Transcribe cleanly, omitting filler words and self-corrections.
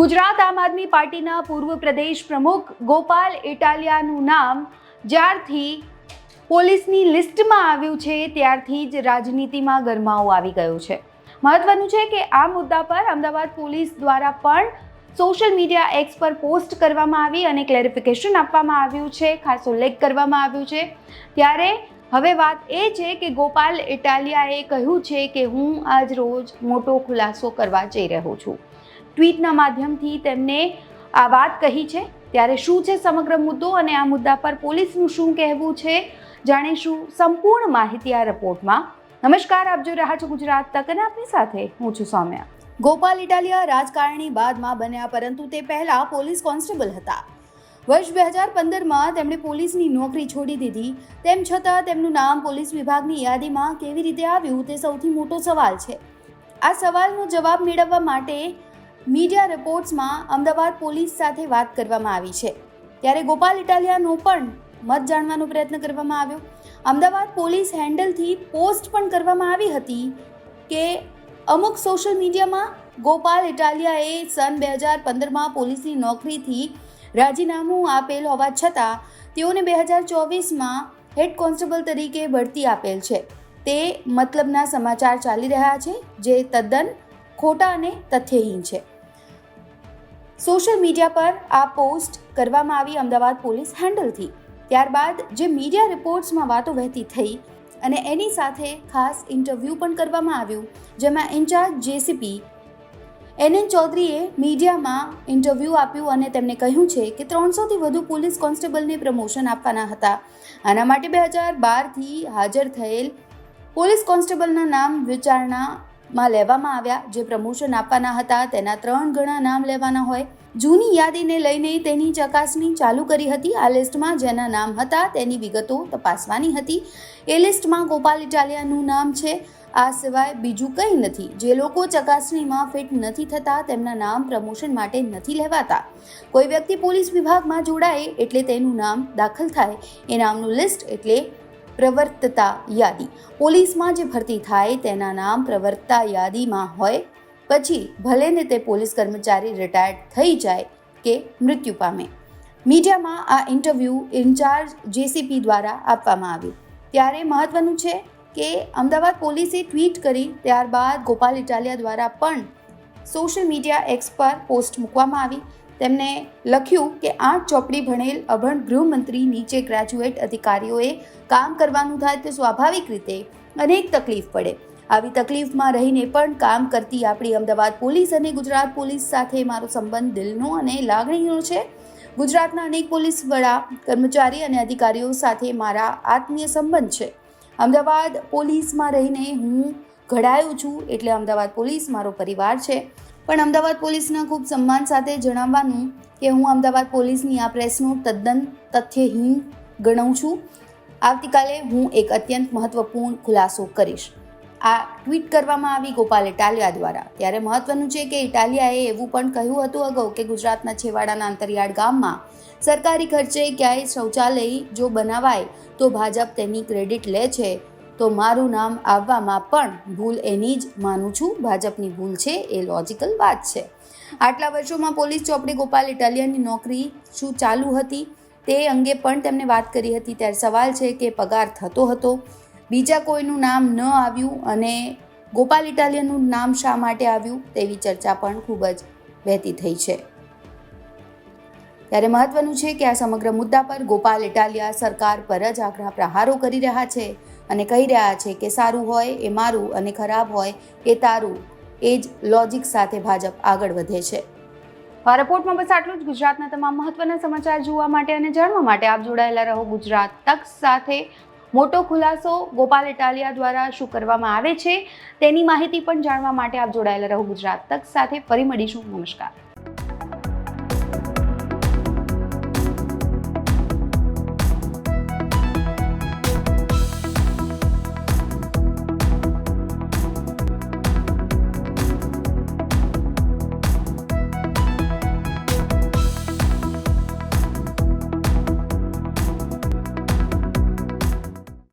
ગુજરાત આમ આદમી પાર્ટીના પૂર્વ પ્રદેશ પ્રમુખ ગોપાલ ઇટાલિયાનું નામ જ્યારથી પોલીસની લિસ્ટમાં આવ્યું છે ત્યારથી જ રાજનીતિમાં ગરમાવો આવી ગયો છે। મહત્વનું છે કે આ મુદ્દા પર અમદાવાદ પોલીસ દ્વારા પણ સોશિયલ મીડિયા એક્સ પર પોસ્ટ કરવામાં આવી અને ક્લેરિફિકેશન આપવામાં આવ્યું છે, ખાસ ઉલ્લેખ કરવામાં આવ્યું છે। ત્યારે હવે વાત એ છે કે ગોપાલ ઇટાલિયાએ કહ્યું છે કે હું આજ રોજ મોટો ખુલાસો કરવા જઈ રહ્યો છું। ટ્વીટના માધ્યમથી તેમને આ વાત કહી છે। ત્યારે શું છે સમગ્ર મુદ્દો અને આ મુદ્દા પર પોલીસનું શું કહેવું છે, જાણીશું સંપૂર્ણ માહિતી આ રિપોર્ટમાં। નમસ્કાર, આપ જોઈ રહ્યા છો ગુજરાત તક અને આપની સાથે હું છું સૌમ્યા। ગોપાલ ઇટાલિયા રાજકારણી બાદમાં બન્યા, પરંતુ તે પહેલા પોલીસ કોન્સ્ટેબલ હતા। વર્ષ 2015માં તેમણે પોલીસની નોકરી છોડી દીધી। તેમ છતાં તેમનું નામ પોલીસ વિભાગની યાદીમાં કેવી રીતે આવ્યું તે સૌથી મોટો સવાલ છે। આ સવાલનો જવાબ મેળવવા માટે મીડિયા રિપોર્ટ્સમાં અમદાવાદ પોલીસ સાથે વાત કરવામાં આવી છે। ત્યારે ગોપાલ ઇટાલિયાનો પણ મત જાણવાનો પ્રયત્ન કરવામાં આવ્યો। અમદાવાદ પોલીસ હેન્ડલથી પોસ્ટ પણ કરવામાં આવી હતી કે અમુક સોશિયલ મીડિયામાં ગોપાલ ઇટાલિયાએ સન 2015માં પોલીસની નોકરીથી રાજીનામું આપેલ હોવા છતાં તેઓને 2024માં હેડ કોન્સ્ટેબલ તરીકે બઢતી આપેલ છે। તે મતલબના સમાચાર ચાલી રહ્યા છે, જે તદ્દન ખોટા અને તથ્યહીન છે। સોશિયલ મીડિયા પર આ પોસ્ટ કરવામાં આવી અમદાવાદ પોલીસ હેન્ડલથી। ત્યારબાદ જે મીડિયા રિપોર્ટ્સમાં વાતો વહેતી થઈ અને એની સાથે ખાસ ઇન્ટરવ્યૂ પણ કરવામાં આવ્યું, જેમાં ઇન્ચાર્જ જેસીપી NN ચૌધરીએ મીડિયામાં ઇન્ટરવ્યૂ આપ્યું અને તેમણે કહ્યું છે કે 300થી વધુ પોલીસ કોન્સ્ટેબલને પ્રમોશન આપવાના હતા। આના માટે 2012થી હાજર થયેલ પોલીસ કોન્સ્ટેબલના નામ વિચારણામાં લેવામાં આવ્યા। જે પ્રમોશન આપવાના હતા તેના 3 ગણા નામ લેવાના હોય। જૂની યાદીને લઈને તેની ચકાસણી ચાલુ કરી હતી। આ લિસ્ટમાં જેના નામ હતા તેની વિગતો તપાસવાની હતી। એ લિસ્ટમાં ગોપાલ ઇટાલિયાનું નામ છે। આ સિવાય બીજું કંઈ નથી। જે લોકો ચકાસણીમાં ફિટ નથી થતા તેમના નામ પ્રમોશન માટે નથી લેવાતા। કોઈ વ્યક્તિ પોલીસ વિભાગમાં જોડાય એટલે તેનું નામ દાખલ થાય। એ નામનું લિસ્ટ એટલે પ્રવર્તતા યાદી। પોલીસમાં જે ભરતી થાય તેના નામ પ્રવર્તતા યાદીમાં હોય, પછી ભલે ને તે પોલીસ કર્મચારી રિટાયર્ડ થઈ જાય કે મૃત્યુ પામે। મીડિયામાં આ ઇન્ટરવ્યૂ ઇન્ચાર્જ જેસીપી દ્વારા આપવામાં આવ્યું। ત્યારે મહત્વનું છે કે અમદાવાદ પોલીસે ટ્વીટ કરી ત્યારબાદ ગોપાલ ઇટાલિયા દ્વારા પણ સોશિયલ મીડિયા એક્સ પર પોસ્ટ મૂકવામાં આવી। તેમણે લખ્યું કે 8 ચોપડી ભણેલ અભણ ગૃહમંત્રી નીચે ગ્રેજ્યુએટ અધિકારીઓએ કામ કરવાનું થાય તો સ્વાભાવિક રીતે અનેક તકલીફ પડે। આવી તકલીફમાં રહીને પણ કામ કરતી આપણી અમદાવાદ પોલીસ અને ગુજરાત પોલીસ સાથે મારો સંબંધ દિલનો અને લાગણીનો છે। ગુજરાતના અનેક પોલીસ વડા, કર્મચારી અને અધિકારીઓ સાથે મારા આત્મીય સંબંધ છે। અમદાવાદ પોલીસમાં રહીને હું ઘડાયું છું, એટલે અમદાવાદ પોલીસ મારો પરિવાર છે। પણ અમદાવાદ પોલીસના ખૂબ સન્માન સાથે જણાવવાનું કે હું અમદાવાદ પોલીસની આ પ્રેસનો તદ્દન તથ્યહીન ગણું છું। આવતીકાલે હું એક અત્યંત મહત્વપૂર્ણ ખુલાસો કરીશ। આ ટ્વીટ કરવામાં આવી ગોપાલ ઇટાલિયા દ્વારા। ત્યારે મહત્વનું છે કે ઇટાલિયાએ એવું પણ કહ્યું હતું અગાઉ કે ગુજરાતના છેવાડાના અંતરિયાળ ગામમાં સરકારી ખર્ચે ક્યાંય શૌચાલય જો બનાવાય તો ભાજપ તેની ક્રેડિટ લે છે, તો મારું નામ આવવામાં પણ ભૂલ એની જ માનું છું। ભાજપની ભૂલ છે, એ લોજિકલ વાત છે। આટલા વર્ષોમાં પોલીસ ચોપડે ગોપાલ ઇટાલિયાની નોકરી શું ચાલુ હતી તે અંગે પણ તેમણે વાત કરી હતી। ત્યારે સવાલ છે કે પગાર થતો હતો, બીજા કોઈનું નામ ન આવ્યું અને ગોપાલ ઇટાલિયાનું નામ શા માટે આવ્યું તેવી ચર્ચા પણ ખૂબ જ વહેતી થઈ છે। ત્યારે મહત્વનું છે કે આ સમગ્ર મુદ્દા પર ગોપાલ ઇટાલિયા સરકાર પર જ આકરા પ્રહારો કરી રહ્યા છે અને કહી રહ્યા છે કે સારું હોય એ મારું અને ખરાબ હોય એ તારું। એ જ લોજિક સાથે ભાજપ આગળ વધે છે। આ રિપોર્ટમાં બસ આટલું જ। ગુજરાતના તમામ મહત્વના સમાચાર જોવા માટે અને જાણવા માટે આપ જોડાયેલા રહો ગુજરાત તક સાથે। મોટો ખુલાસો ગોપાલ ઇટાલિયા દ્વારા શું કરવામાં આવે છે તેની માહિતી પણ જાણવા માટે આપ જોડાયેલા રહો ગુજરાત તક સાથે। ફરી મળીશું। નમસ્કાર।